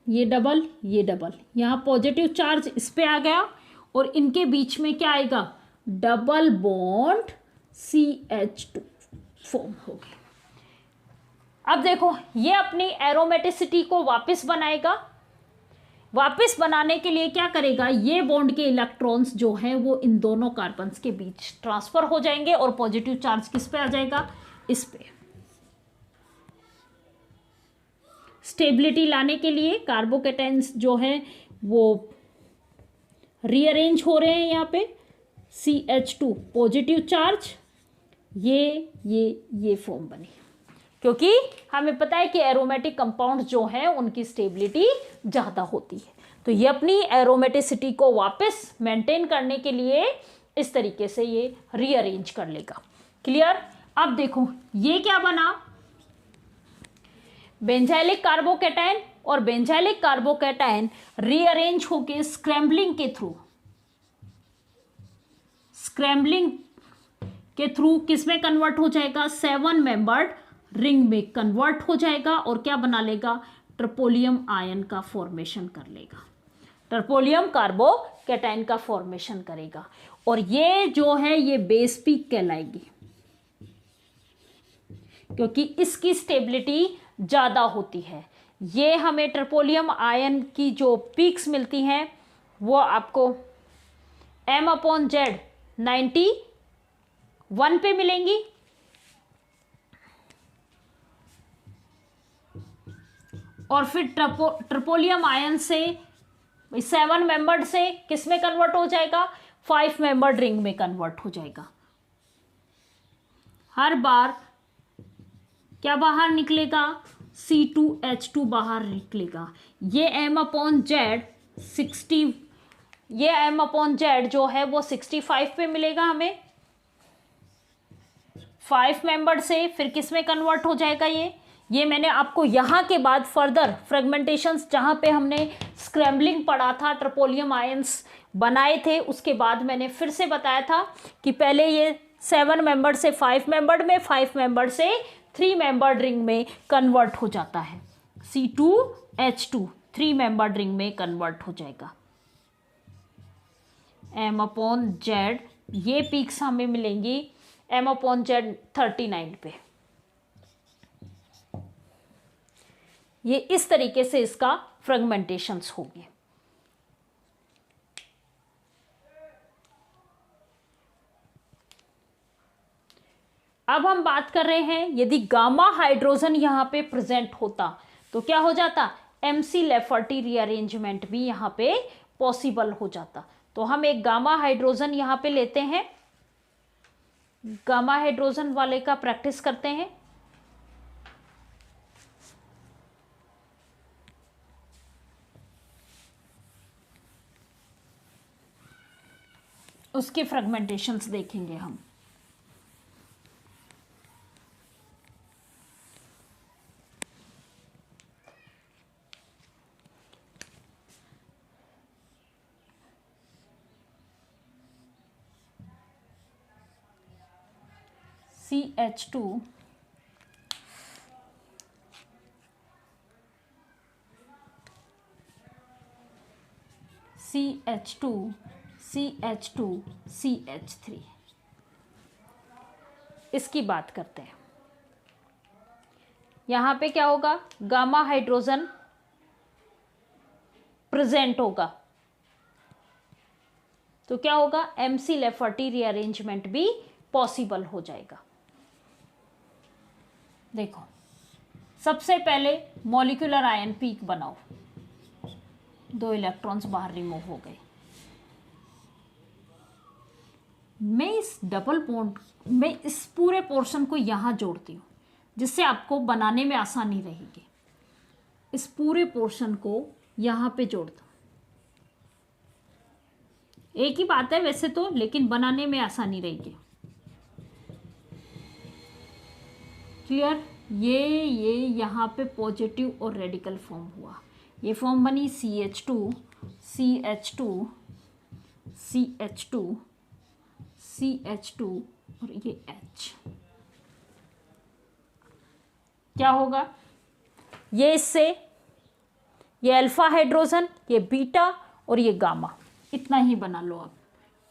ये डबल, ये डबल, यहाँ पॉजिटिव चार्ज इस पे आ गया, और इनके बीच में क्या आएगा? डबल बॉन्ड CH2 फॉर्म हो गया। अब देखो ये अपनी एरोमेटिसिटी को वापस बनाएगा। वापस बनाने के लिए क्या करेगा? ये बॉन्ड के इलेक्ट्रॉन्स जो हैं वो इन दोनों कार्बन्स के बीच ट्रांसफर हो जाएंगे, और पॉजिटिव चार्ज किस पे आ जाएगा? इस पे। स्टेबिलिटी लाने के लिए कार्बोकेटाइंस जो हैं वो रीअरेंज हो रहे हैं। यहाँ पे CH2 पॉजिटिव चार्ज, ये फॉर्म बनी, क्योंकि हमें पता है कि एरोमेटिक कंपाउंड जो हैं उनकी स्टेबिलिटी ज़्यादा होती है। तो ये अपनी एरोमेटिसिटी को वापस मेंटेन करने के लिए इस तरीके से ये रीअरेंज कर लेगा। क्लियर? अब देखो ये क्या बना? बेंजाइलिक कार्बोकेटाइन, और बेंजाइलिक कार्बोकेटाइन रीअरेंज होके स्क्रैम्बलिंग के थ्रू किस में कन्वर्ट हो जाएगा? 7 मेंबर्ड रिंग में कन्वर्ट हो जाएगा, और क्या बना लेगा? ट्रिपोलियम आयन का फॉर्मेशन कर लेगा, ट्रिपोलियम कार्बोकेटाइन का फॉर्मेशन करेगा, और ये जो है ये बेस पीक कहलाएगी, क्योंकि इसकी स्टेबिलिटी ज़्यादा होती है। ये हमें ट्रिपोलियम आयन की जो पीक्स मिलती हैं वो आपको m/z 91 पे मिलेंगी, और फिर ट्रिपोलियम आयन से 7 मेंबर्ड से किस में कन्वर्ट हो जाएगा? 5 मेंबर्ड रिंग में कन्वर्ट हो जाएगा। हर बार क्या बाहर निकलेगा? C2H2 बाहर निकलेगा। ये m/z 60, ये m/z जो है वो 65 पे मिलेगा हमें। 5 मेंबर से फिर किस में कन्वर्ट हो जाएगा? ये मैंने आपको यहाँ के बाद फर्दर फ्रेगमेंटेशंस जहाँ पे हमने स्क्रैम्बलिंग पढ़ा था, ट्रिपोलियम आयंस बनाए थे, उसके बाद मैंने फिर से बताया था कि पहले ये 7 मेंबर से 5 मेंबर्ड में, 5 मेंबर से 3 मेंबर्ड रिंग में कन्वर्ट हो जाता है। C2H2 3 मेंबर्ड रिंग में कन्वर्ट हो जाएगा। m/z ये पीक्स हमें मिलेंगी m/z 39 पे। ये इस तरीके से इसका फ्रेगमेंटेशंस होगी। अब हम बात कर रहे हैं यदि गामा हाइड्रोजन यहां पे प्रेजेंट होता तो क्या हो जाता? MC-Lafferty रीअरेंजमेंट भी यहां पे पॉसिबल हो जाता। तो हम एक गामा हाइड्रोजन यहां पे लेते हैं, गामा हाइड्रोजन वाले का प्रैक्टिस करते हैं। उसके फ्रेगमेंटेशंस देखेंगे हम। CH2 CH2 CH2 CH3। इसकी बात करते हैं। यहां पे क्या होगा, गामा हाइड्रोजन प्रेजेंट होगा, तो क्या होगा, MC लेफर्टी रीअरेंजमेंट भी पॉसिबल हो जाएगा। देखो, सबसे पहले मॉलिक्यूलर आयन पीक बनाओ, 2 इलेक्ट्रॉन्स बाहर रिमूव हो गए। मैं इस डबल बॉन्ड में इस पूरे पोर्शन को यहां जोड़ती हूं, जिससे आपको बनाने में आसानी रहेगी। इस पूरे पोर्शन को यहां पे जोड़ दो। एक ही बात है वैसे तो, लेकिन बनाने में आसानी रहेगी। क्लियर? ये यहां पे पॉजिटिव और रेडिकल फॉर्म हुआ, ये फॉर्म बनी CH2 CH2 CH2 CH2 और ये H। क्या होगा, ये इससे ये अल्फा हाइड्रोजन, ये बीटा और ये गामा, इतना ही बना लो। अब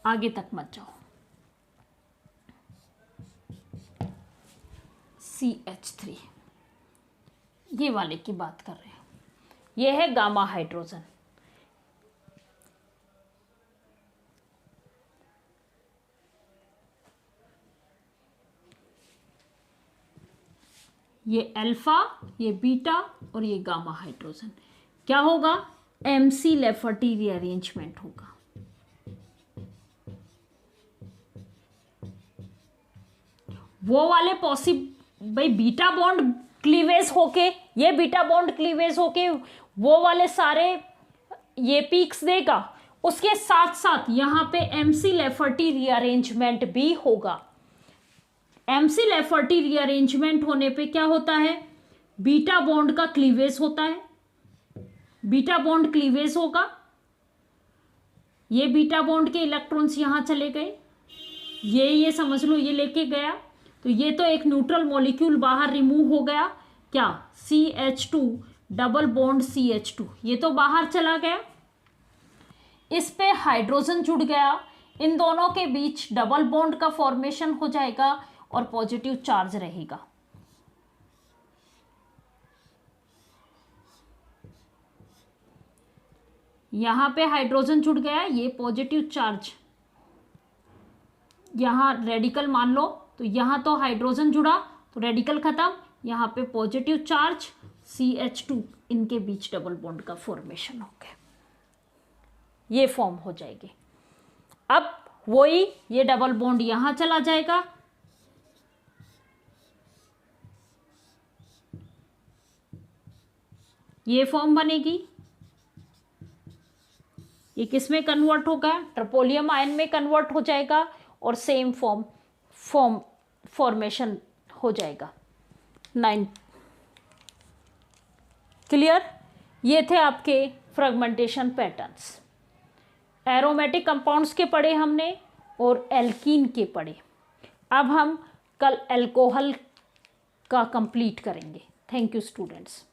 आगे तक मत जाओ। CH3 ये वाले की बात कर रहे हैं, ये है गामा हाइड्रोजन। ये अल्फा, ये बीटा और ये गामा हाइड्रोजन। क्या होगा, MC लेफर्टी रीअरेंजमेंट होगा। वो वाले भाई बीटा बॉन्ड क्लीवेज होके, ये बीटा बॉन्ड क्लीवेज होके वो वाले सारे ये पीक्स देगा, उसके साथ साथ यहां पे MC लेफर्टी रीअरेंजमेंट भी होगा। MC लेफर्टी रीअरेंजमेंट होने पे क्या होता है, बीटा बॉन्ड का क्लीवेज होता है, बीटा बॉन्ड क्लीवेज होगा। ये बीटा बॉन्ड के इलेक्ट्रॉन्स यहां चले गए, ये समझ लो ये लेके गया, तो ये तो एक न्यूट्रल मॉलिक्यूल बाहर रिमूव हो गया। क्या, CH2 डबल बॉन्ड CH2, ये तो बाहर चला गया। इस पे हाइड्रोजन जुड़ गया, इन दोनों के बीच डबल बॉन्ड का फॉर्मेशन हो जाएगा और पॉजिटिव चार्ज रहेगा। यहां पे हाइड्रोजन जुड़ गया, ये पॉजिटिव चार्ज, यहां रेडिकल मान लो, तो यहां तो हाइड्रोजन जुड़ा तो रेडिकल खत्म, यहां पे पॉजिटिव चार्ज CH2, इनके बीच डबल बॉन्ड का फॉर्मेशन हो गया, ये फॉर्म हो जाएगी। अब वही ये डबल बॉन्ड यहां चला जाएगा, ये फॉर्म बनेगी। ये किस में कन्वर्ट होगा, ट्रोपोलियम आयन में कन्वर्ट हो जाएगा और सेम फॉर्मेशन हो जाएगा। 9 क्लियर? ये थे आपके फ्रेगमेंटेशन पैटर्न्स। एरोमेटिक कंपाउंड्स के पढ़े हमने और एल्कीन के पढ़े। अब हम कल अल्कोहल का कंप्लीट करेंगे। Thank you students.